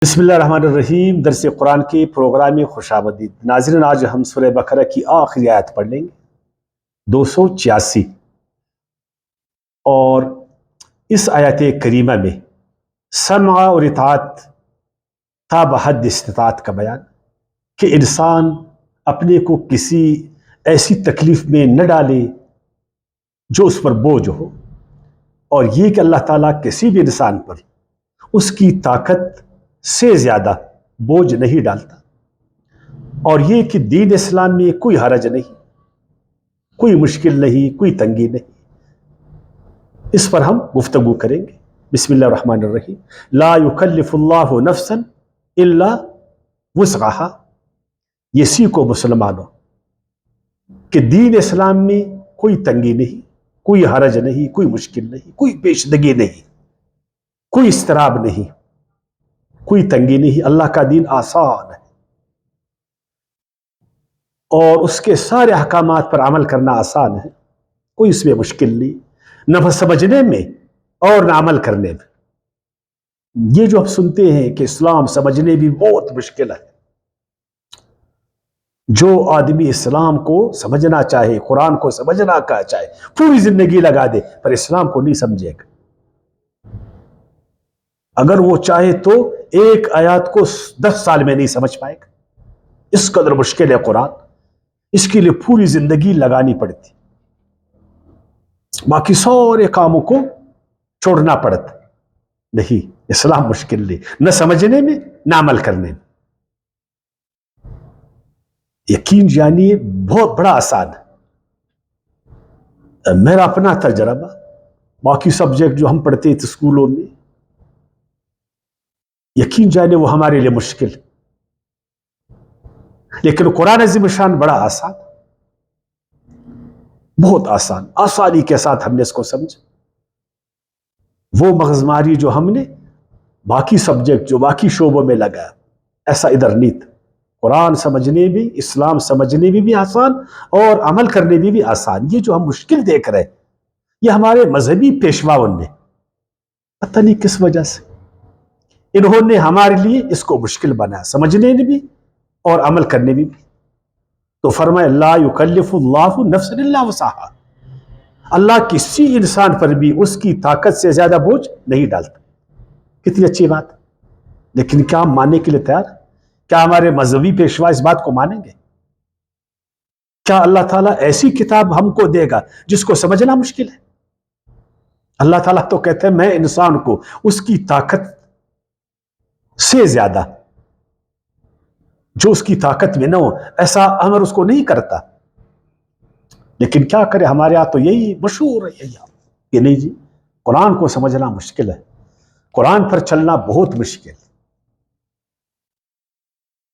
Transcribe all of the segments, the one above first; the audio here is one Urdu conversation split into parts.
بسم اللہ الرحمن الرحیم۔ درس قرآن کے پروگرام میں خوش آمدید ناظرین۔ آج ہم سورہ بقرہ کی آخری آیت پڑھ لیں گے 286، اور اس آیت کریمہ میں سمع اور اطاعت تا بحد استطاعت کا بیان، کہ انسان اپنے کو کسی ایسی تکلیف میں نہ ڈالے جو اس پر بوجھ ہو، اور یہ کہ اللہ تعالیٰ کسی بھی انسان پر اس کی طاقت سے زیادہ بوجھ نہیں ڈالتا، اور یہ کہ دین اسلام میں کوئی حرج نہیں، کوئی مشکل نہیں، کوئی تنگی نہیں۔ اس پر ہم گفتگو کریں گے۔ بسم اللہ الرحمن الرحیم۔ لا یکلف اللہ نفسا الا وسعها۔ یہ سیکھو مسلمانوں کہ دین اسلام میں کوئی تنگی نہیں، کوئی حرج نہیں، کوئی مشکل نہیں، کوئی پیچیدگی نہیں، کوئی اضطراب نہیں، کوئی تنگی نہیں۔ اللہ کا دین آسان ہے، اور اس کے سارے احکامات پر عمل کرنا آسان ہے، کوئی اس میں مشکل نہیں، نہ سمجھنے میں اور نہ عمل کرنے میں۔ یہ جو ہم سنتے ہیں کہ اسلام سمجھنے بھی بہت مشکل ہے، جو آدمی اسلام کو سمجھنا چاہے، قرآن کو سمجھنا کا چاہے، پوری زندگی لگا دے پر اسلام کو نہیں سمجھے گا۔ اگر وہ چاہے تو ایک آیات کو 10 سال میں نہیں سمجھ پائے گا، اس قدر مشکل ہے قرآن۔ اس کے لیے پوری زندگی لگانی پڑتی، باقی سارے کاموں کو چھوڑنا پڑتا۔ نہیں، اسلام مشکل نہیں، نہ سمجھنے میں نہ عمل کرنے میں۔ یقین جانیے بہت بڑا آسان ہے۔ میرا اپنا تجربہ، باقی سبجیکٹ جو ہم پڑھتے تھے اسکولوں میں، یقین جانے وہ ہمارے لیے مشکل، لیکن قرآن عظیم شان بڑا آسان، بہت آسان، آسانی کے ساتھ ہم نے اس کو سمجھا۔ وہ مغزماری جو ہم نے باقی سبجیکٹ جو باقی شعبوں میں لگا، ایسا ادھر نہیں تھا۔ قرآن سمجھنے بھی، اسلام سمجھنے بھی آسان، اور عمل کرنے بھی آسان۔ یہ جو ہم مشکل دیکھ رہے، یہ ہمارے مذہبی پیشواؤں نے پتہ نہیں کس وجہ سے انہوں نے ہمارے لیے اس کو مشکل بنایا، سمجھنے بھی اور عمل کرنے بھی۔ تو فرمائے لا یکلف اللہ نفسا الا وسعها۔ اللہ کسی انسان پر بھی اس کی طاقت سے زیادہ بوجھ نہیں ڈالتا۔ کتنی اچھی بات، لیکن کیا ہم ماننے کے لیے تیار؟ کیا ہمارے مذہبی پیشوا اس بات کو مانیں گے؟ کیا اللہ تعالیٰ ایسی کتاب ہم کو دے گا جس کو سمجھنا مشکل ہے؟ اللہ تعالیٰ تو کہتے ہیں میں انسان کو اس کی طاقت سے زیادہ، جو اس کی طاقت میں نہ ہو، ایسا امر اس کو نہیں کرتا۔ لیکن کیا کرے، ہمارے یہاں تو یہی مشہور ہے، یہی کہ نہیں جی قرآن کو سمجھنا مشکل ہے، قرآن پر چلنا بہت مشکل،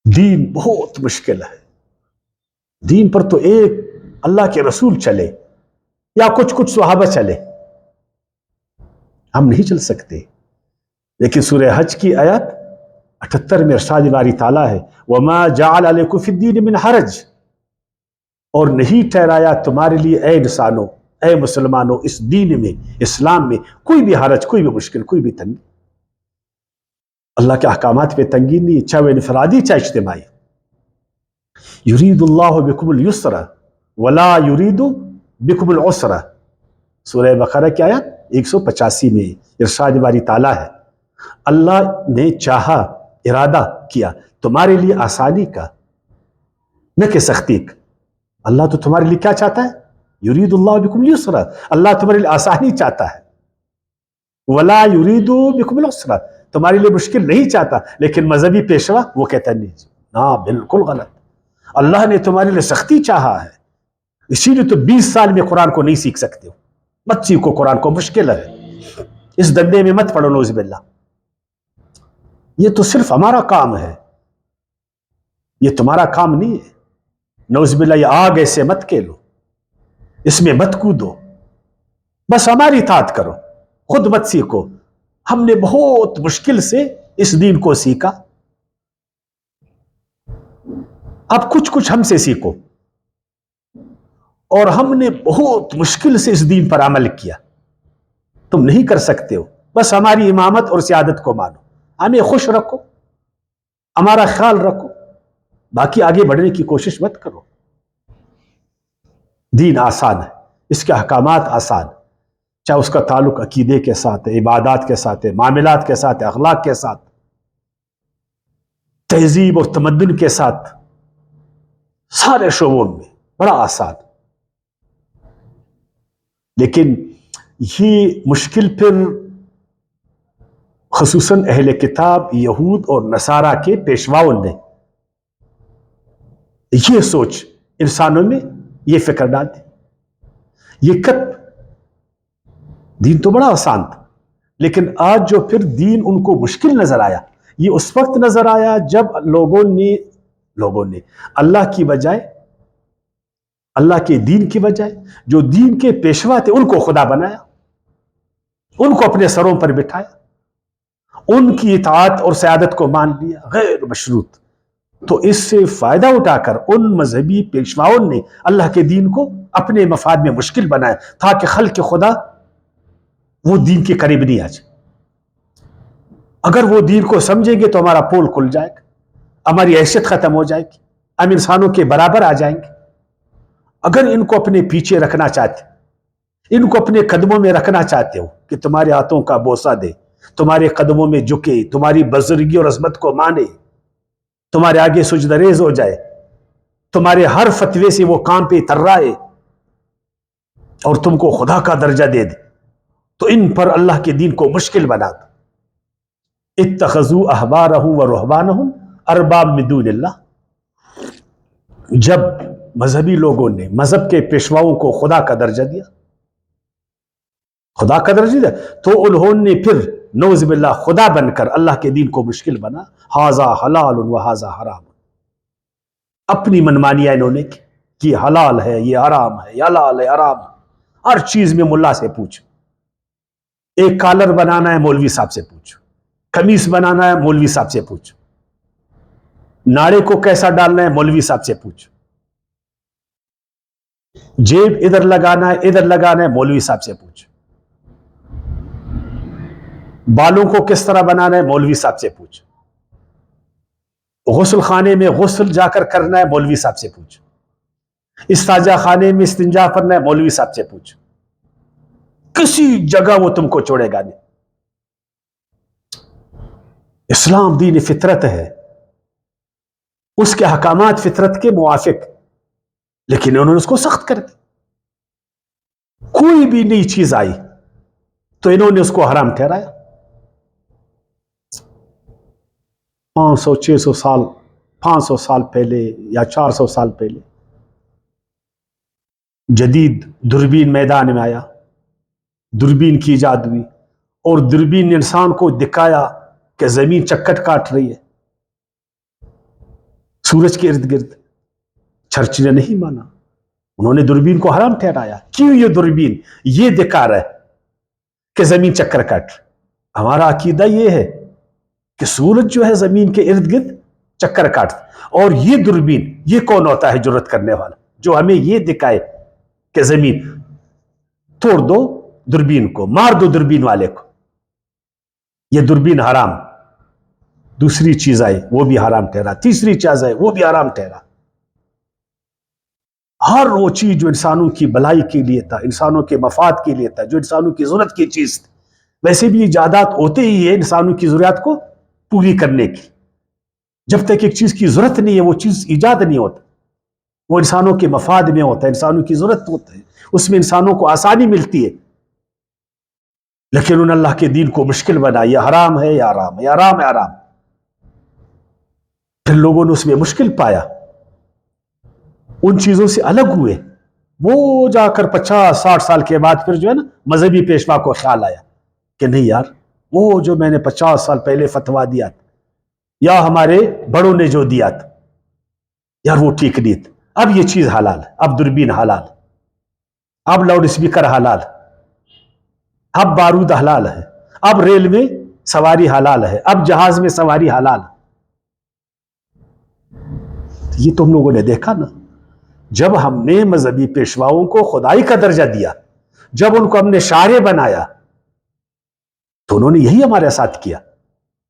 دین بہت مشکل ہے، دین پر تو ایک اللہ کے رسول چلے یا کچھ صحابہ چلے، ہم نہیں چل سکتے۔ لیکن سورہ حج کی آیت 78 میں ارشاد باری تعالیٰ ہے وَمَا جَعَلَ عَلَيْكُمْ فِي الدِّينِ مِنْ حَرَجٍ، اور نہیں ٹھہرایا تمہارے لیے اے انسانوں، اے مسلمانوں، اس دین میں، اسلام میں کوئی بھی حرج، کوئی بھی مشکل، کوئی بھی تنگی۔ اللہ کے احکامات پہ تنگی نہیں، چاہے وہ انفرادی چاہے اجتماعی۔ یرید اللہ بکم الیسر ولا یرید بکم العسر۔ سورہ بقرہ کی آیت 185 میں ارشاد باری تعالیٰ ہے اللہ نے چاہا، ارادہ کیا تمہارے لیے آسانی کا، نہ کہ سختی کا۔ اللہ تو تمہارے لیے کیا چاہتا ہے؟ یرید اللہ بکم الیسر، اللہ تمہارے لیے آسانی چاہتا ہے۔ ولا یرید بکم العسر، تمہارے لیے مشکل نہیں چاہتا۔ لیکن مذہبی پیشوا وہ کہتا نہیں، ہاں بالکل غلط، اللہ نے تمہارے لیے سختی چاہا ہے، اسی لیے تو 20 سال میں قرآن کو نہیں سیکھ سکتے ہو، مت سیکھو قرآن کو، مشکل ہے، اس دندے میں مت پڑھو، نعوذ باللہ۔ یہ تو صرف ہمارا کام ہے، یہ تمہارا کام نہیں ہے، نعوذ باللہ۔ یہ آگ ایسے مت کھیلو، اس میں مت کودو، بس ہماری اطاعت کرو، خود مت سیکھو۔ ہم نے بہت مشکل سے اس دین کو سیکھا، اب کچھ ہم سے سیکھو، اور ہم نے بہت مشکل سے اس دین پر عمل کیا، تم نہیں کر سکتے ہو، بس ہماری امامت اور سیادت کو مانو، ہمیں خوش رکھو، ہمارا خیال رکھو، باقی آگے بڑھنے کی کوشش مت کرو۔ دین آسان ہے، اس کے احکامات آسان، چاہے اس کا تعلق عقیدے کے ساتھ ہے، عبادات کے ساتھ ہے، معاملات کے ساتھ ہے، اخلاق کے ساتھ، تہذیب اور تمدن کے ساتھ، سارے شعبوں میں بڑا آسان۔ لیکن یہ مشکل پھر خصوصاً اہل کتاب یہود اور نصارہ کے پیشواؤں نے یہ سوچ انسانوں میں یہ فکر ڈال دی، یہ کب دین تو بڑا آسان تھا، لیکن آج جو پھر دین ان کو مشکل نظر آیا، یہ اس وقت نظر آیا جب لوگوں نے اللہ کی بجائے، اللہ کے دین کی بجائے جو دین کے پیشوا تھے ان کو خدا بنایا، ان کو اپنے سروں پر بٹھایا، ان کی اطاعت اور سیادت کو مان لیا غیر مشروط۔ تو اس سے فائدہ اٹھا کر ان مذہبی پیشواؤں نے اللہ کے دین کو اپنے مفاد میں مشکل بنایا تاکہ خلق خدا وہ دین کے قریب نہیں آ جائے۔ اگر وہ دین کو سمجھیں گے تو ہمارا پول کھل جائے گا، ہماری حیثیت ختم ہو جائے گی، ہم انسانوں کے برابر آ جائیں گے۔ اگر ان کو اپنے پیچھے رکھنا چاہتے، ان کو اپنے قدموں میں رکھنا چاہتے ہو کہ تمہارے ہاتھوں کا بوسہ دے، تمہارے قدموں میں جھکے، تمہاری بزرگی اور عظمت کو مانے، تمہارے آگے سجدہ ریز ہو جائے، تمہارے ہر فتوے سے وہ کام پہ ترائے اور تم کو خدا کا درجہ دے دے، تو ان پر اللہ کے دین کو مشکل بنا دو۔ اتخذوا احبارهم ورهبانهم ارباب من دون اللہ، جب مذہبی لوگوں نے مذہب کے پیشواؤں کو خدا کا درجہ دیا، خدا کا درجہ دیا، تو انہوں نے پھر نعوذ باللہ خدا بن کر اللہ کے دین کو مشکل بنا۔ ھذا حلال وھذا حرام، اپنی منمانیاں انہوں نے کی کہ حلال ہے یہ حرام ہے، یہ حلال ہے حرام، ہر چیز میں ملا سے پوچھو، ایک کالر بنانا ہے مولوی صاحب سے پوچھو، قمیص بنانا ہے مولوی صاحب سے پوچھو، ناڑے کو کیسا ڈالنا ہے مولوی صاحب سے پوچھو، جیب ادھر لگانا ہے ادھر لگانا ہے مولوی صاحب سے پوچھو، بالوں کو کس طرح بنانا ہے مولوی صاحب سے پوچھو، غسل خانے میں غسل جا کر کرنا ہے مولوی صاحب سے پوچھو، استنجا خانے میں استنجا کرنا ہے مولوی صاحب سے پوچھو، کسی جگہ وہ تم کو چھوڑے گا نہیں۔ اسلام دین فطرت ہے، اس کے احکامات فطرت کے موافق، لیکن انہوں نے اس کو سخت کر دیا۔ کوئی بھی نئی چیز آئی تو انہوں نے اس کو حرام ٹھہرایا۔ 500 سال پہلے یا 400 سال پہلے جدید دوربین میدان میں آیا، دوربین کی ایجاد ہوئی، اور دوربین نے انسان کو دکھایا کہ زمین چکر کاٹ رہی ہے سورج کے ارد گرد۔ چرچ نے نہیں مانا، انہوں نے دوربین کو حرام ٹھہرایا۔ کیوں؟ یہ دوربین یہ دکھا رہا ہے کہ زمین چکر کاٹ رہی۔ ہمارا عقیدہ یہ ہے کہ سورج جو ہے زمین کے ارد گرد چکر کاٹتا، اور یہ دوربین، یہ کون ہوتا ہے جرات کرنے والا جو ہمیں یہ دکھائے کہ زمین، توڑ دو دوربین کو، مار دو دوربین والے کو، یہ دوربین حرام۔ دوسری چیز آئی وہ بھی حرام ٹھہرا، تیسری چیز آئی وہ بھی حرام ٹھہرا۔ ہر وہ چیز جو انسانوں کی بھلائی کے لیے تھا، انسانوں کے مفاد کے لیے تھا، جو انسانوں کی ضرورت کی چیز تھی، ویسے بھی ایجادات ہوتے ہی ہے انسانوں کی ضروریات کو پوری کرنے کی۔ جب تک ایک چیز کی ضرورت نہیں ہے وہ چیز ایجاد نہیں ہوتا، وہ انسانوں کے مفاد میں ہوتا ہے، انسانوں کی ضرورت ہوتا ہے، اس میں انسانوں کو آسانی ملتی ہے۔ لیکن انہوں نے اللہ کے دین کو مشکل بنا، یہ حرام ہے یہ حرام ہے، یہ حرام ہے حرام۔ پھر لوگوں نے اس میں مشکل پایا، ان چیزوں سے الگ ہوئے۔ وہ جا کر 50-60 سال کے بعد پھر جو ہے نا مذہبی پیشوا کو خیال آیا کہ نہیں یار، وہ جو میں نے 50 سال پہلے فتوا دیا تھا یا ہمارے بڑوں نے جو دیا تھا یار وہ ٹھیک نہیں تھا۔ اب یہ چیز حلال ہے، اب دوربین حلال ہے، اب لاؤڈ اسپیکر حلال ہے، اب بارود حلال ہے، اب ریل میں سواری حلال ہے، اب جہاز میں سواری حلال ہے۔ یہ تم لوگوں نے دیکھا نا، جب ہم نے مذہبی پیشواؤں کو خدائی کا درجہ دیا، جب ان کو ہم نے شارع بنایا، تو انہوں نے یہی ہمارے ساتھ کیا۔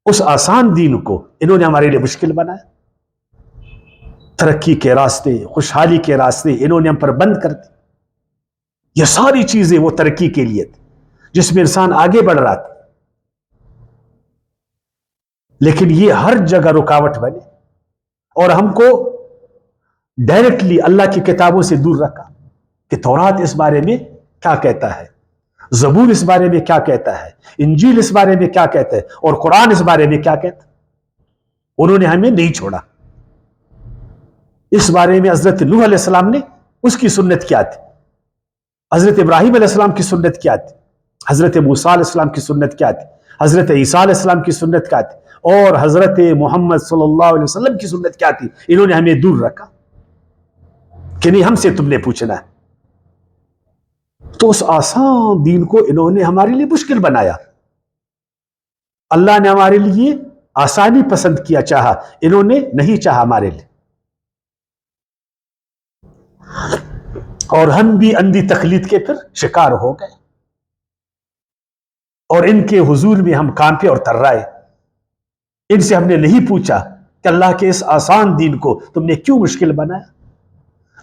اس آسان دین کو انہوں نے ہمارے لیے مشکل بنایا. ترقی کے راستے، خوشحالی کے راستے انہوں نے ہم پر بند کر دی. یہ ساری چیزیں وہ ترقی کے لیے تھی جس میں انسان آگے بڑھ رہا تھا، لیکن یہ ہر جگہ رکاوٹ بنے اور ہم کو ڈائریکٹلی اللہ کی کتابوں سے دور رکھا کہ تورات اس بارے میں کیا کہتا ہے، زبور اس بارے میں کیا کہتا ہے، انجیل اس بارے میں کیا کہتا ہے، اور قرآن اس بارے میں کیا کہتا ہے. انہوں نے ہمیں نہیں چھوڑا. اس بارے میں حضرت نوح علیہ السلام نے اس کی سنت کیا تھی، حضرت ابراہیم علیہ السلام کی سنت کیا تھی، حضرت موسیٰ علیہ السلام کی سنت کیا تھی، حضرت عیسیٰ علیہ السلام کی سنت کیا تھی، اور حضرت محمد صلی اللہ علیہ وسلم کی سنت کیا تھی. انہوں نے ہمیں دور رکھا کہ نہیں، ہم سے تم نے پوچھنا ہے. تو اس آسان دین کو انہوں نے ہمارے لیے مشکل بنایا. اللہ نے ہمارے لیے آسانی پسند کیا، چاہا. انہوں نے نہیں چاہا ہمارے لیے. اور ہم بھی اندھی تقلید کے پھر شکار ہو گئے اور ان کے حضور میں ہم کانپے اور ترائے. ان سے ہم نے نہیں پوچھا کہ اللہ کے اس آسان دین کو تم نے کیوں مشکل بنایا.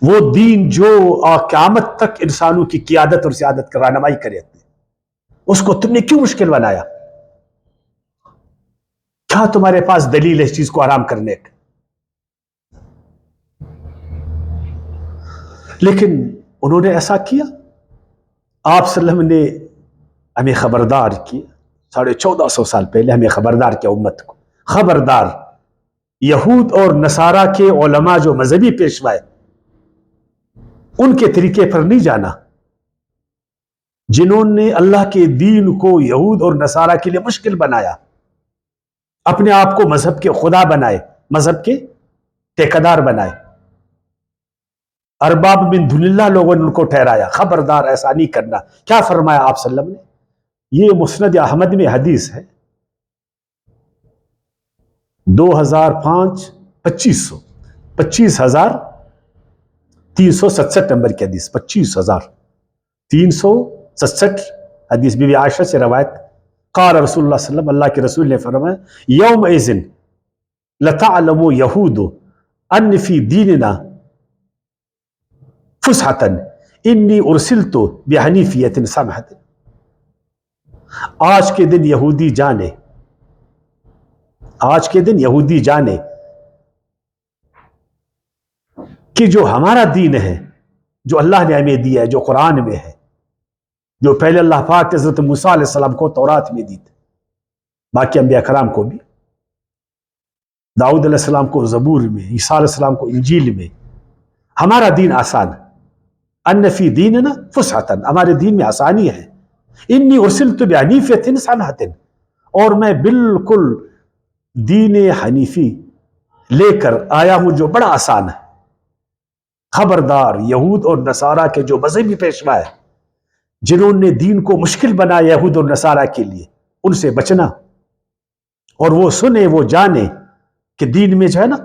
وہ دین جو قیامت تک انسانوں کی قیادت اور سیادت کا رہنمائی کرے، اس کو تم نے کیوں مشکل بنایا؟ کیا تمہارے پاس دلیل ہے اس چیز کو آرام کرنے کا؟ لیکن انہوں نے ایسا کیا. آپ صلی اللہ علیہ وسلم نے ہمیں خبردار کیا، 1450 سال پہلے ہمیں خبردار کیا، امت کو خبردار. یہود اور نصارہ کے علماء جو مذہبی پیشوا ہے ان کے طریقے پر نہیں جانا، جنہوں نے اللہ کے دین کو یہود اور نصارہ کے لیے مشکل بنایا، اپنے آپ کو مذہب کے خدا بنائے، مذہب کے ٹھیکیدار بنائے، ارباب من دون اللہ لوگوں نے ان کو ٹھہرایا. خبردار، ایسا نہیں کرنا. کیا فرمایا آپ صلی اللہ علیہ وسلم نے؟ یہ مسند احمد میں حدیث ہے، 25,367 نمبر کی حدیث، 25,367 حدیث بی بی عائشہ سے روایت. قال رسول اللہ صلی اللہ علیہ وسلم، اللہ کے رسول نے فرمایا، یومئذ لتعلم یہود ان فی دیننا فسحۃ انی ارسلت بحنیفیۃ سمحۃ. آج کے دن یہودی جانے، آج کے دن یہودی جانے کہ جو ہمارا دین ہے، جو اللہ نے ہمیں دیا ہے، جو قرآن میں ہے، جو پہلے اللہ پاک حضرت موسیٰ علیہ السلام کو تورات میں دی تھی، باقی انبیاء کرام کو بھی، داؤد علیہ السلام کو زبور میں، عیسیٰ علیہ السلام کو انجیل میں. ہمارا دین آسان ہے. ان فی دیننا فسحۃ، ہمارے دین میں آسانی ہے. انی ارسلت بحنیفیۃ سمحۃ، اور میں بالکل دین حنیفی لے کر آیا ہوں جو بڑا آسان ہے. خبردار، یہود اور نصارہ کے جو مذہبی پیشوا ہے، جنہوں نے دین کو مشکل بنایا یہود اور نصارہ کے لیے، ان سے بچنا. اور وہ سنے، وہ جانے کہ دین میں جو ہے نا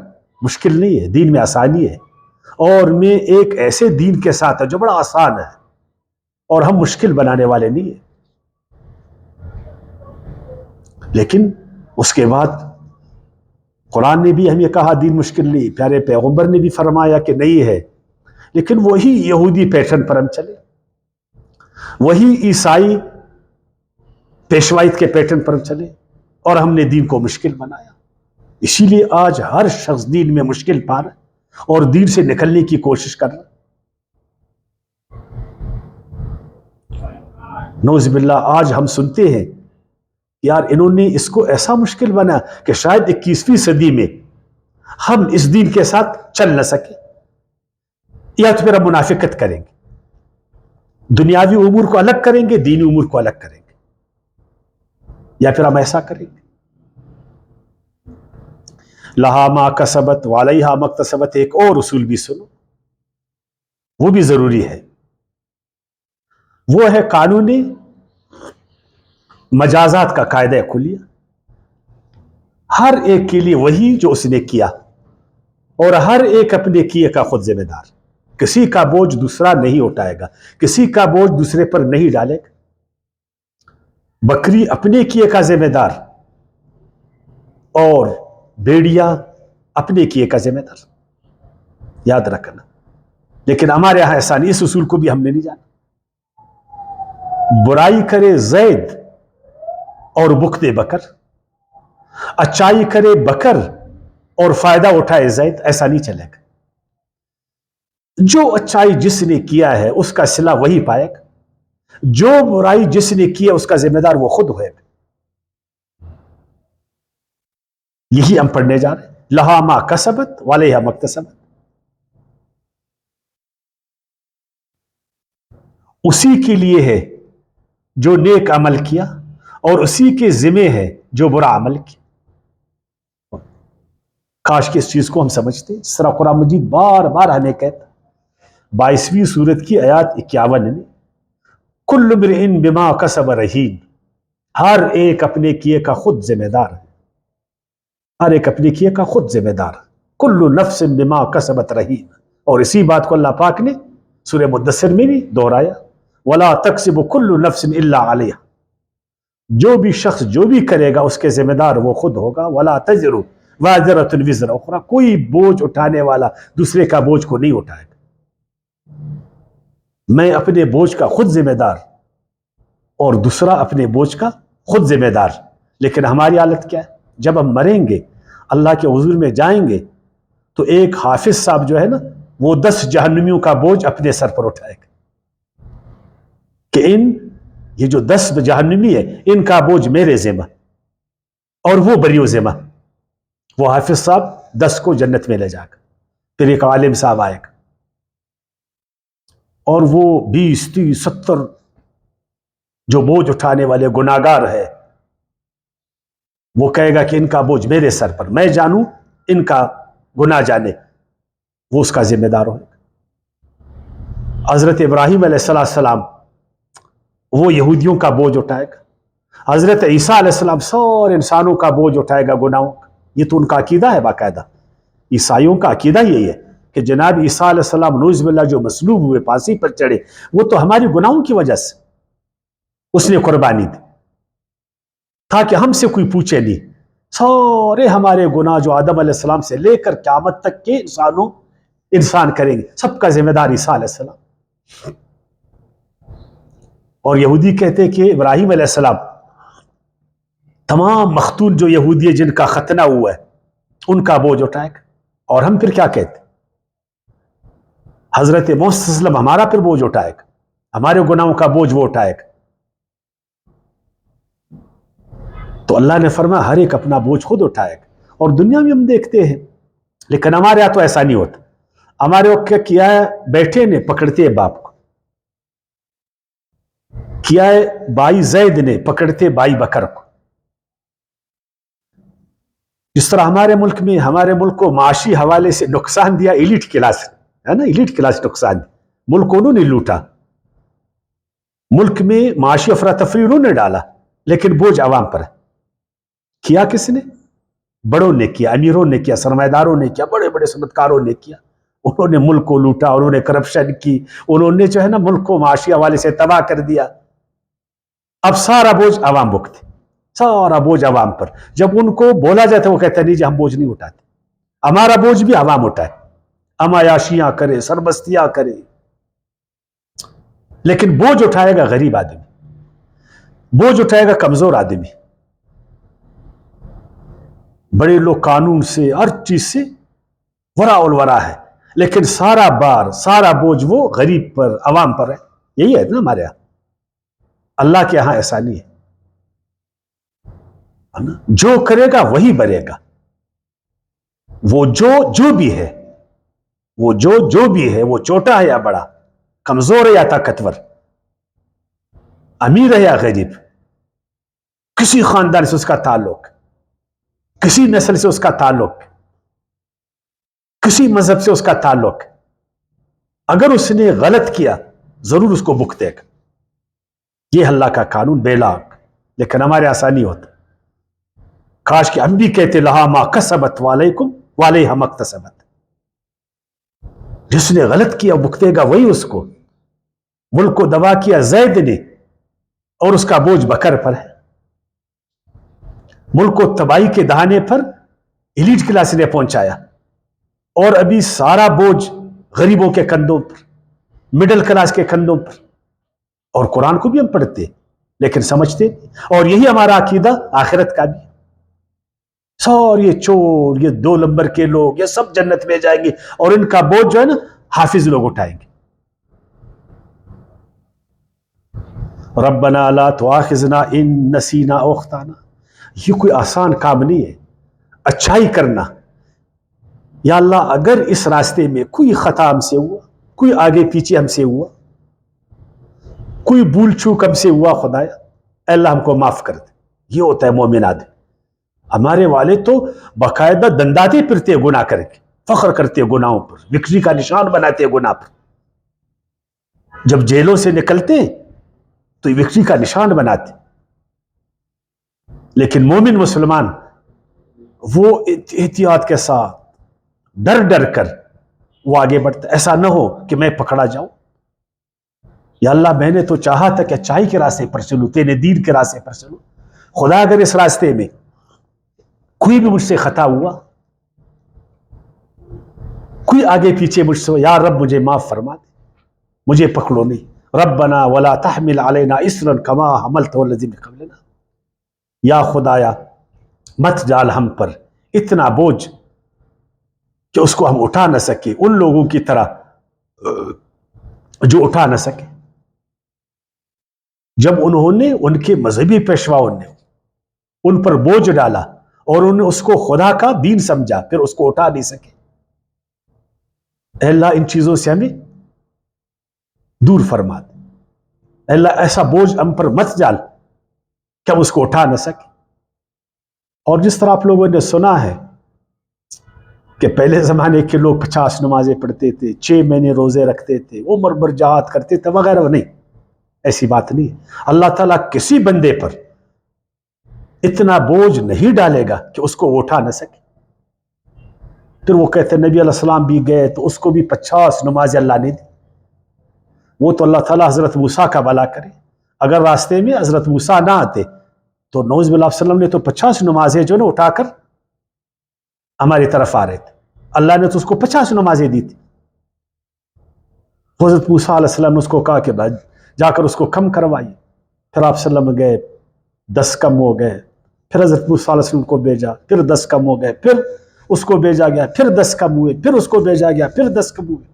مشکل نہیں ہے، دین میں آسانی ہے، اور میں ایک ایسے دین کے ساتھ ہے جو بڑا آسان ہے، اور ہم مشکل بنانے والے نہیں ہیں. لیکن اس کے بعد قرآن نے بھی ہمیں کہا دین مشکل نہیں، پیارے پیغمبر نے بھی فرمایا کہ نہیں ہے، لیکن وہی یہودی پیٹرن پر ہم چلے، وہی عیسائی پیشوائیت کے پیٹرن پر ہم چلے، اور ہم نے دین کو مشکل بنایا. اسی لیے آج ہر شخص دین میں مشکل پا رہا ہے اور دین سے نکلنے کی کوشش کر رہا ہے. نعوذ باللہ، آج ہم سنتے ہیں یار انہوں نے اس کو ایسا مشکل بنا کہ شاید 21ویں صدی میں ہم اس دین کے ساتھ چل نہ سکے، یا تو پھر ہم منافقت کریں گے، دنیاوی امور کو الگ کریں گے، دینی امور کو الگ کریں گے، یا پھر ہم ایسا کریں گے. لہا ما کسبت وعلیہا ما اکتسبت، ایک اور اصول بھی سنو، وہ بھی ضروری ہے. وہ ہے قانون مجازات کا قاعدہ کلیہ. ہر ایک کے لیے وہی جو اس نے کیا، اور ہر ایک اپنے کیے کا خود ذمہ دار. کسی کا بوجھ دوسرا نہیں اٹھائے گا، کسی کا بوجھ دوسرے پر نہیں ڈالے گا. بکری اپنے کیے کا ذمہ دار، اور بیڑیا اپنے کیے کا ذمہ دار، یاد رکھنا۔ لیکن ہمارے یہاں ایسا نہیں، اس اصول کو بھی ہم نے نہیں جانا۔ برائی کرے زید اور بکتے بکر، اچائی کرے بکر اور فائدہ اٹھائے زید، ایسا نہیں چلے گا۔ جو اچائی جس نے کیا ہے اس کا صلہ وہی پائے گا، جو برائی جس نے کیا اس کا ذمہ دار وہ خود ہوئے گا۔ یہی ہم پڑھنے جا رہے ہیں، لہا ما کسبت وعلیہا ما اکتسبت۔ اسی کے لیے ہے جو نیک عمل کیا اور اسی کے ذمہ ہے جو برا عمل کیا۔ کاش کہ اس چیز کو ہم سمجھتے ہیں، جس طرح قرآن مجید بار بار ہمیں کہتا 22ویں سورت کی آیات 51 میں، کل امرئ بما کسب رہین، ہر ایک اپنے کیے کا خود ذمہ دار ہے، ہر ایک اپنے کیے کا خود ذمہ دار ہے۔ کل نفس بما کسبت رہین، اور اسی بات کو اللہ پاک نے سورہ مدثر میں بھی دہرایا، ولا تکسب کل نفس الا علیہا، جو بھی شخص جو بھی کرے گا اس کے ذمہ دار وہ خود ہوگا، ولا تزر وازرۃ وزر اخری، کوئی بوجھ اٹھانے والا دوسرے کا بوجھ کو نہیں اٹھائے گا۔ میں اپنے بوجھ کا خود ذمہ دار اور دوسرا اپنے بوجھ کا خود ذمہ دار۔ لیکن ہماری حالت کیا ہے؟ جب ہم مریں گے، اللہ کے حضور میں جائیں گے، تو ایک حافظ صاحب جو ہے نا، وہ 10 جہنمیوں کا بوجھ اپنے سر پر اٹھائے گا کہ یہ جو 10 جہنمی ہے ان کا بوجھ میرے ذمہ، اور وہ بری و ذمہ۔ وہ حافظ صاحب 10 کو جنت میں لے جا گا، پھر ایک عالم صاحب آئے گا اور وہ 20 30 70 جو بوجھ اٹھانے والے گناہگار ہے، وہ کہے گا کہ ان کا بوجھ میرے سر پر، میں جانوں ان کا گناہ جانے، وہ اس کا ذمہ دار ہوگا۔ حضرت ابراہیم علیہ السلام وہ یہودیوں کا بوجھ اٹھائے گا، حضرت عیسیٰ علیہ السلام سارے انسانوں کا بوجھ اٹھائے گا گناہوں کا۔ یہ تو ان کا عقیدہ ہے، باقاعدہ عیسائیوں کا عقیدہ یہی ہے کہ جناب عیسیٰ علیہ السلام نعوذ باللہ جو مصلوب ہوئے، پھانسی پر چڑھے، وہ تو ہماری گناہوں کی وجہ سے اس نے قربانی دی، تاکہ ہم سے کوئی پوچھے نہیں۔ سارے ہمارے گناہ جو آدم علیہ السلام سے لے کر قیامت تک کے انسان کریں گے، سب کا ذمہ دار عیسیٰ علیہ السلام۔ اور یہودی کہتے ہیں کہ ابراہیم علیہ السلام تمام مختون جو یہودی ہے جن کا ختنہ ہوا ہے ان کا بوجھ اٹھائے گا۔ اور ہم پھر کیا کہتے ہیں؟ حضرت محمد صلی اللہ علیہ وسلم ہمارا پھر بوجھ اٹھائے گا، ہمارے گناہوں کا بوجھ وہ اٹھائے گا۔ تو اللہ نے فرمایا ہر ایک اپنا بوجھ خود اٹھائے گا۔ اور دنیا میں ہم دیکھتے ہیں، لیکن ہمارے یہاں تو ایسا نہیں ہوتا۔ ہمارے وقت کیا ہے، بیٹھے نے پکڑتے ہیں باپ کو، کیا ہے بھائی زید نے پکڑتے بھائی بکر کو۔ جس طرح ہمارے ملک کو معاشی حوالے سے نقصان دیا ایلیٹ کلاس ہے نا، ایلیٹ کلاس نقصان دیا، ملک انہوں نے لوٹا، ملک میں معاشی افراتفری انہوں نے ڈالا، لیکن بوجھ عوام پر ہے۔ کیا کس نے؟ بڑوں نے کیا، امیروں نے کیا، سرمایہ داروں نے کیا، بڑے بڑے صنعتکاروں نے کیا۔ انہوں نے ملک کو لوٹا، انہوں نے کرپشن کی، انہوں نے جو ہے نا ملک کو معاشی حوالے سے تباہ کر دیا۔ اب سارا بوجھ عوام بھگتے، سارا بوجھ عوام پر۔ جب ان کو بولا جاتا ہے وہ کہتے ہیں نہیں جی ہم بوجھ نہیں اٹھاتے، ہمارا بوجھ بھی عوام اٹھائے، ہم عیاشیاں کرے، سربستیاں کرے، لیکن بوجھ اٹھائے گا غریب آدمی، بوجھ اٹھائے گا کمزور آدمی۔ بڑے لوگ قانون سے ہر چیز سے ورا الورا ہے، لیکن سارا بار سارا بوجھ وہ غریب پر، عوام پر ہے۔ یہی ہے نا ہمارے یہاں، اللہ کے یہاں ایسا نہیں ہے۔ جو کرے گا وہی بنے گا، وہ جو بھی ہے، وہ جو بھی ہے، وہ چھوٹا ہے یا بڑا، کمزور ہے یا طاقتور، امیر ہے یا غریب، کسی خاندان سے اس کا تعلق، کسی نسل سے اس کا تعلق، کسی مذہب سے اس کا تعلق، اگر اس نے غلط کیا ضرور اس کو بھگتے گا۔ یہ اللہ کا قانون بے لاگ، لیکن ہمارے ایسا نہیں ہوتا۔ کاش کہ ہم بھی کہتے لہا ما کسبت وعلیکم وعلیہا ما اکتسبت، جس نے غلط کیا بھگتے گا وہی اس کو۔ ملک کو دبا کیا زید نے اور اس کا بوجھ بکر پر ہے۔ ملک کو تباہی کے دہانے پر ایلیٹ کلاس نے پہنچایا، اور ابھی سارا بوجھ غریبوں کے کندھوں پر، مڈل کلاس کے کندھوں پر. اور قرآن کو بھی ہم پڑھتے لیکن سمجھتے نہیں. اور یہی ہمارا عقیدہ آخرت کا بھی. سور یہ چور، یہ 2 نمبر کے لوگ، یہ سب جنت میں جائیں گے، اور ان کا بوجھ جو ہے نا حافظ لوگ اٹھائیں گے. ربنا لا تؤاخذنا ان نسینا او اخطانا. یہ کوئی آسان کام نہیں ہے اچھائی کرنا. یا اللہ اگر اس راستے میں کوئی خطا ہم سے ہوا، کوئی آگے پیچھے ہم سے ہوا، کوئی بھول چوک ہم سے ہوا، خدایا اے اللہ ہم کو معاف کر دے. یہ ہوتا ہے مومن آدمی. ہمارے والد تو باقاعدہ دنداتے پھرتے گناہ کر کے، فخر کرتے گناہوں پر، وکٹری کا نشان بناتے گناہ پر. جب جیلوں سے نکلتے تو یہ وکٹری کا نشان بناتے. لیکن مومن مسلمان وہ احتیاط کے ساتھ ڈر ڈر کر وہ آگے بڑھتا. ایسا نہ ہو کہ میں پکڑا جاؤں. یا اللہ میں نے تو چاہا تھا کہ اچائی کے راستے پر چلوں، تیرے دین کے راستے پر چلوں. خدا اگر اس راستے میں کوئی بھی مجھ سے خطا ہوا، کوئی آگے پیچھے مجھ سے، یا رب مجھے معاف فرما دے، مجھے پکڑو نہیں. ربنا ولا تحمل علینا اسرا کما حملته الذی من قبلنا. یا خدایا مت ڈال ہم پر اتنا بوجھ کہ اس کو ہم اٹھا نہ سکے، ان لوگوں کی طرح جو اٹھا نہ سکے. جب انہوں نے، ان کے مذہبی پیشواؤں نے ان پر بوجھ ڈالا اور انہوں نے اس کو خدا کا دین سمجھا، پھر اس کو اٹھا نہیں سکے. اے اللہ ان چیزوں سے ہمیں دور فرما دے. اے اللہ ایسا بوجھ ہم پر مت ڈال کہ ہم اس کو اٹھا نہ سکے. اور جس طرح آپ لوگوں نے سنا ہے کہ پہلے زمانے کے لوگ 50 نمازیں پڑھتے تھے، 6 مہینے روزے رکھتے تھے، عمر بھر جہاد کرتے تھے وغیرہ، نہیں، ایسی بات نہیں. اللہ تعالیٰ کسی بندے پر اتنا بوجھ نہیں ڈالے گا کہ اس کو وہ اٹھا نہ سکے. پھر وہ کہتے ہیں نبی علیہ السلام بھی گئے تو اس کو بھی 50 نمازیں اللہ نے دی. وہ تو اللہ تعالیٰ حضرت موسیٰ کا بھلا کرے. اگر راستے میں حضرت موسیٰ نہ آتے تو نعوذ باللہ علیہ وسلم نے تو 50 نمازیں جو نا اٹھا کر ہماری طرف آ رہے تھے. اللہ نے تو اس کو 50 نمازیں دی تھی. حضرت موسیٰ علیہ السلام نے اس کو کہا کہ جا کر اس کو کم کروائیے. پھر آپ صلی اللہ علیہ وسلم گئے، 10 کم ہو گئے. پھر حضرت موسیٰ علیہ السلام کو بھیجا، پھر 10 کم ہو گئے. پھر اس کو بھیجا گیا، پھر 10 کم ہوئے. پھر اس کو بھیجا گیا، پھر 10 کم ہوئے.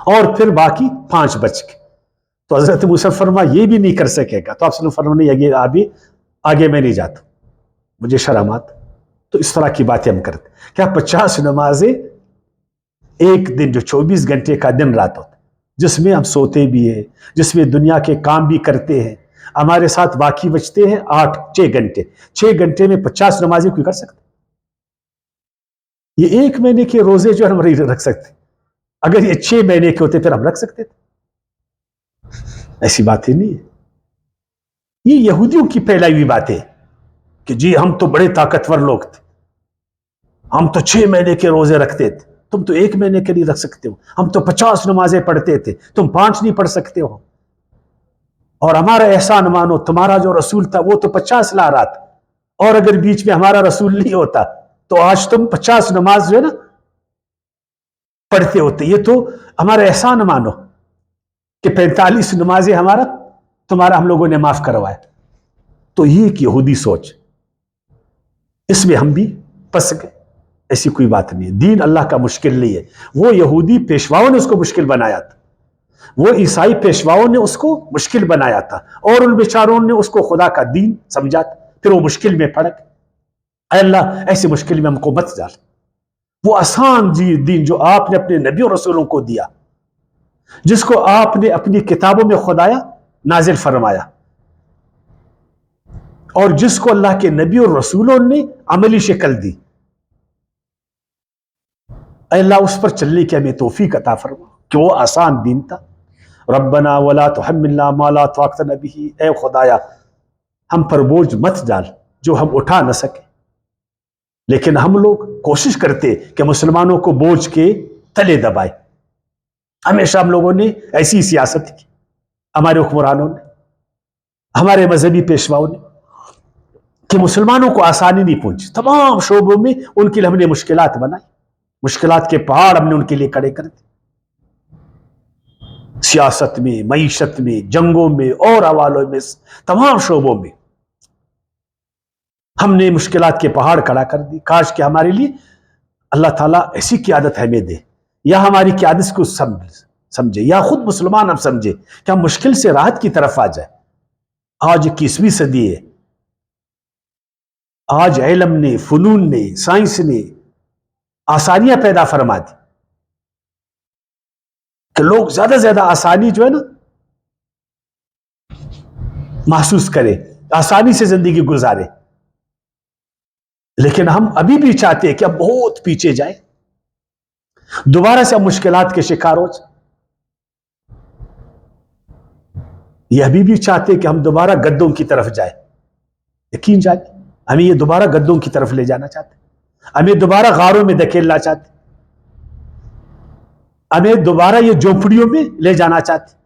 اور پھر باقی 5 بچ گئے. تو حضرت موسیٰ فرما یہ بھی نہیں کر سکے گا. تو آپ صلی اللہ علیہ وسلم فرمایا آگے میں نہیں جاتا، مجھے شرم آتا. تو اس طرح کی باتیں ہم کرتے. کیا 50 نمازیں ایک دن جو 24 گھنٹے کا دن رات ہوتا، جس میں ہم سوتے بھی ہیں، جس میں دنیا کے کام بھی کرتے ہیں، ہمارے ساتھ باقی بچتے ہیں 6 گھنٹے. 6 گھنٹے میں 50 نمازیں کوئی کر سکتے؟ یہ 1 مہینے کے روزے جو ہم رکھ سکتے. اگر یہ 6 مہینے کے ہوتے پھر ہم رکھ سکتے تھے. ایسی باتیں نہیں ہے. یہ یہودیوں کی پھیلائی ہوئی باتیں کہ جی ہم تو بڑے طاقتور لوگ تھے، ہم تو 6 مہینے کے روزے رکھتے تھے، تم تو 1 مہینے کے لیے رکھ سکتے ہو. ہم تو 50 نمازیں پڑھتے تھے، تم 5 نہیں پڑھ سکتے ہو. اور ہمارا احسان مانو، تمہارا جو رسول تھا وہ تو 50 لا رہا تھا، اور اگر بیچ میں ہمارا رسول نہیں ہوتا تو آج تم 50 نماز جو ہے نا پڑھتے ہوتے. یہ تو ہمارا احسان مانو کہ 45 نمازیں تمہارا ہم لوگوں نے معاف کروایا. تو یہ ایک یہودی سوچ، اس میں ہم بھی پس گئے. ایسی کوئی بات نہیں ہے. دین اللہ کا مشکل نہیں ہے. وہ یہودی پیشواؤں نے اس کو مشکل بنایا تھا، وہ عیسائی پیشواؤں نے اس کو مشکل بنایا تھا، اور ان بیچاروں نے اس کو خدا کا دین سمجھا تھا. پھر وہ مشکل میں پڑ گئے. اے اللہ ایسی مشکل میں ہم کو مت ڈال. وہ آسان دین جو آپ نے اپنے نبی اور رسولوں کو دیا، جس کو آپ نے اپنی کتابوں میں خدایا نازل فرمایا، اور جس کو اللہ کے نبی اور رسولوں نے عملی شکل دی، اے اللہ اس پر چلنے کی ہمیں توفیق عطا فرما کہ وہ آسان دین تھا. ربنا ولا تحملنا ما لا طاقت لنا به. اے خدایا ہم پر بوجھ مت ڈال جو ہم اٹھا نہ سکے. لیکن ہم لوگ کوشش کرتے کہ مسلمانوں کو بوجھ کے تلے دبائے. ہمیشہ ہم لوگوں نے ایسی سیاست کی، ہمارے حکمرانوں نے، ہمارے مذہبی پیشواؤں نے. کہ مسلمانوں کو آسانی نہیں پہنچی. تمام شعبوں میں ان کے لیے ہم نے مشکلات بنائی, مشکلات کے پہاڑ ہم نے ان کے لیے کھڑے کر دیے. سیاست میں, معیشت میں, جنگوں میں اور حوالوں میں, تمام شعبوں میں ہم نے مشکلات کے پہاڑ کھڑا کر دی. کاش کہ ہمارے لیے اللہ تعالیٰ ایسی قیادت ہمیں دے, یا ہماری قیادت کو سمجھے, یا خود مسلمان ہم سمجھے کہ ہم مشکل سے راحت کی طرف آ جائے. آج 21ویں صدی ہے, آج علم نے, فنون نے, سائنس نے آسانیاں پیدا فرما دی کہ لوگ زیادہ سے زیادہ آسانی جو ہے نا محسوس کرے, آسانی سے زندگی گزارے. لیکن ہم ابھی بھی چاہتے ہیں کہ اب بہت پیچھے جائیں, دوبارہ سے ہم مشکلات کے شکار ہو جائیں. یہ ابھی بھی چاہتے ہیں کہ ہم دوبارہ گدوں کی طرف جائیں. یقین جائیں, ہمیں یہ دوبارہ گدوں کی طرف لے جانا چاہتے ہیں, ہمیں دوبارہ غاروں میں دھکیلنا چاہتے ہیں, ہمیں دوبارہ یہ جھونپڑیوں میں لے جانا چاہتے ہیں.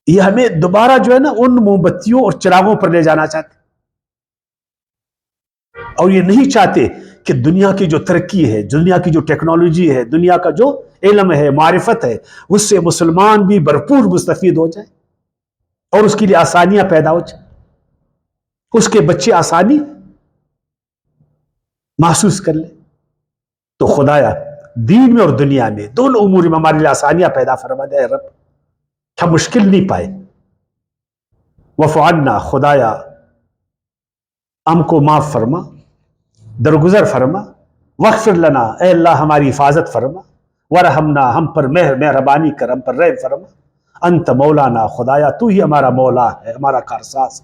یہ ہمیں دوبارہ جو ہے نا ان موم بتیوں اور چراغوں پر لے جانا چاہتے ہیں. اور یہ نہیں چاہتے کہ دنیا کی جو ترقی ہے, دنیا کی جو ٹیکنالوجی ہے, دنیا کا جو علم ہے, معرفت ہے, اس سے مسلمان بھی بھرپور مستفید ہو جائے اور اس کے لیے آسانیاں پیدا ہو جائیں, اس کے بچے آسانی محسوس کر لیں. تو خدایا دین میں اور دنیا میں دونوں امور میں ہمارے لیے آسانیاں پیدا فرما دے رب, ہم مشکل نہیں پائے. وَاعْفُ عَنَّا, خدایا ہم کو معاف فرما, درگزر فرما. وَاغْفِرْ لَنَا, اے اللہ ہماری حفاظت فرما. وَارْحَمْنَا, ہم پر مہربانی کر, ہم پر رحم فرما. انت مولانا, خدایا تو ہی ہمارا مولا ہے, ہمارا کارساز,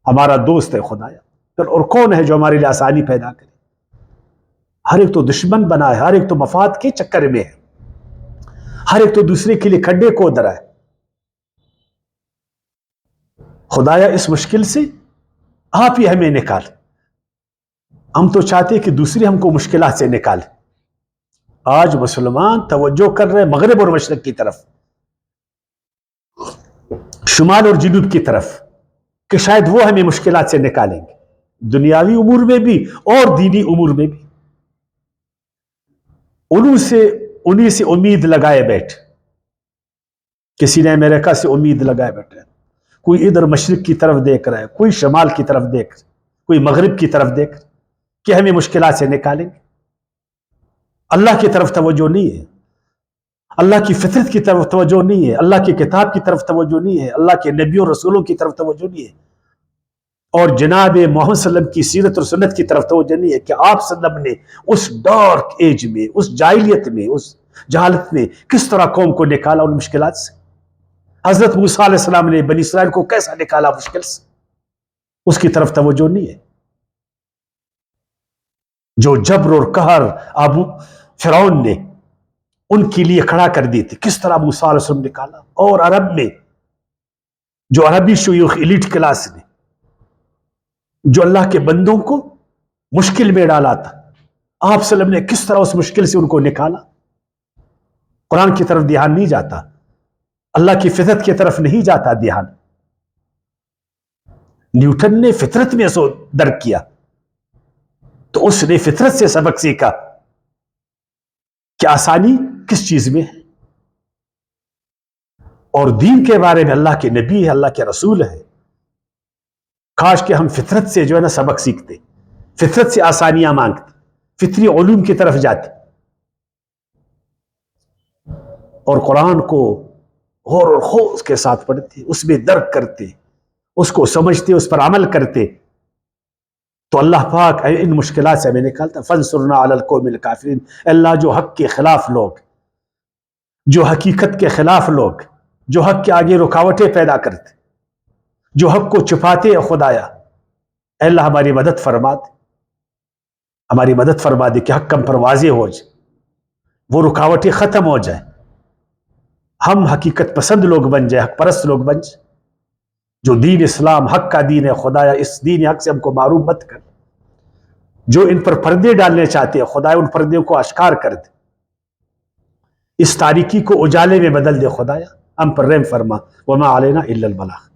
ہمارا دوست ہے خدایا. پھر اور کون ہے جو ہمارے لیے آسانی پیدا کرے؟ ہر ایک تو دشمن بنا ہے, ہر ایک تو مفاد کے چکر میں ہے, ہر ایک تو دوسرے کے لیے کھڈے کھود رہا ہے. خدایا اس مشکل سے آپ ہی ہمیں نکال. ہم تو چاہتے کہ دوسرے ہم کو مشکلات سے نکالے. آج مسلمان توجہ کر رہے مغرب اور مشرق کی طرف, شمال اور جنوب کی طرف, کہ شاید وہ ہمیں مشکلات سے نکالیں گے, دنیاوی امور میں بھی اور دینی امور میں بھی. انہی سے امید لگائے بیٹھ. کسی نے امریکہ سے امید لگائے بیٹھے, کوئی ادھر مشرق کی طرف دیکھ رہا ہے, کوئی شمال کی طرف دیکھ, کوئی مغرب کی طرف دیکھ, کہ ہمیں مشکلات سے نکالیں گے. اللہ کی طرف توجہ نہیں ہے, اللہ کی فطرت کی طرف توجہ نہیں ہے, اللہ کی کتاب کی طرف توجہ نہیں ہے, اللہ کے نبیوں رسولوں کی طرف توجہ نہیں ہے, اور جناب محمد صلی اللہ علیہ وسلم کی سیرت اور سنت کی طرف توجہ نہیں ہے کہ آپ صلی اللہ علیہ وسلم نے اس ڈارک ایج میں, اس جاہلیت میں, اس جہالت میں کس طرح قوم کو نکالا ان مشکلات سے. حضرت موسیٰ علیہ السلام نے بنی اسرائیل کو کیسا نکالا مشکل سے, اس کی طرف توجہ نہیں ہے. جو جبر اور قہر ابو فرعون نے ان کے لیے کھڑا کر دی تھی, کس طرح موسیٰ علیہ السلام نکالا. اور عرب میں جو عربی شیوخ ایلیٹ کلاس نے جو اللہ کے بندوں کو مشکل میں ڈالا تھا, آپ صلی اللہ علیہ وسلم نے کس طرح اس مشکل سے ان کو نکالا. قرآن کی طرف دھیان نہیں جاتا, اللہ کی فطرت کی طرف نہیں جاتا دھیان. نیوٹن نے فطرت میں سو درک کیا تو اس نے فطرت سے سبق سیکھا کہ آسانی کس چیز میں ہے, اور دین کے بارے میں اللہ کے نبی ہے, اللہ کے رسول ہے. کاش کہ ہم فطرت سے جو ہے نا سبق سیکھتے, فطرت سے آسانیاں مانگتے, فطری علوم کی طرف جاتے, اور قرآن کو غور اور خوض کے ساتھ پڑھتے, اس میں درک کرتے, اس کو سمجھتے, اس پر عمل کرتے, تو اللہ پاک ان مشکلات سے ہمیں نکالتا. فانصرنا علی القوم الکافرین, اللہ جو حق کے خلاف لوگ, جو حقیقت کے خلاف لوگ, جو حق کے آگے رکاوٹیں پیدا کرتے, جو حق کو چھپاتے ہیں, خدایا اے اللہ ہماری مدد فرما دے, ہماری مدد فرما دے کہ حق ہم پر واضح ہو جائے, وہ رکاوٹیں ختم ہو جائیں, ہم حقیقت پسند لوگ بن جائیں, حق پرست لوگ بن جائیں. جو دین اسلام حق کا دین ہے, خدایا اس دین حق سے ہم کو معروف مت کر. جو ان پر پردے ڈالنے چاہتے ہیں, خدایا ان پردوں کو اشکار کر دے, اس تاریکی کو اجالے میں بدل دے. خدایا ہم پر رحم فرما. وما علینا الا البلاغ.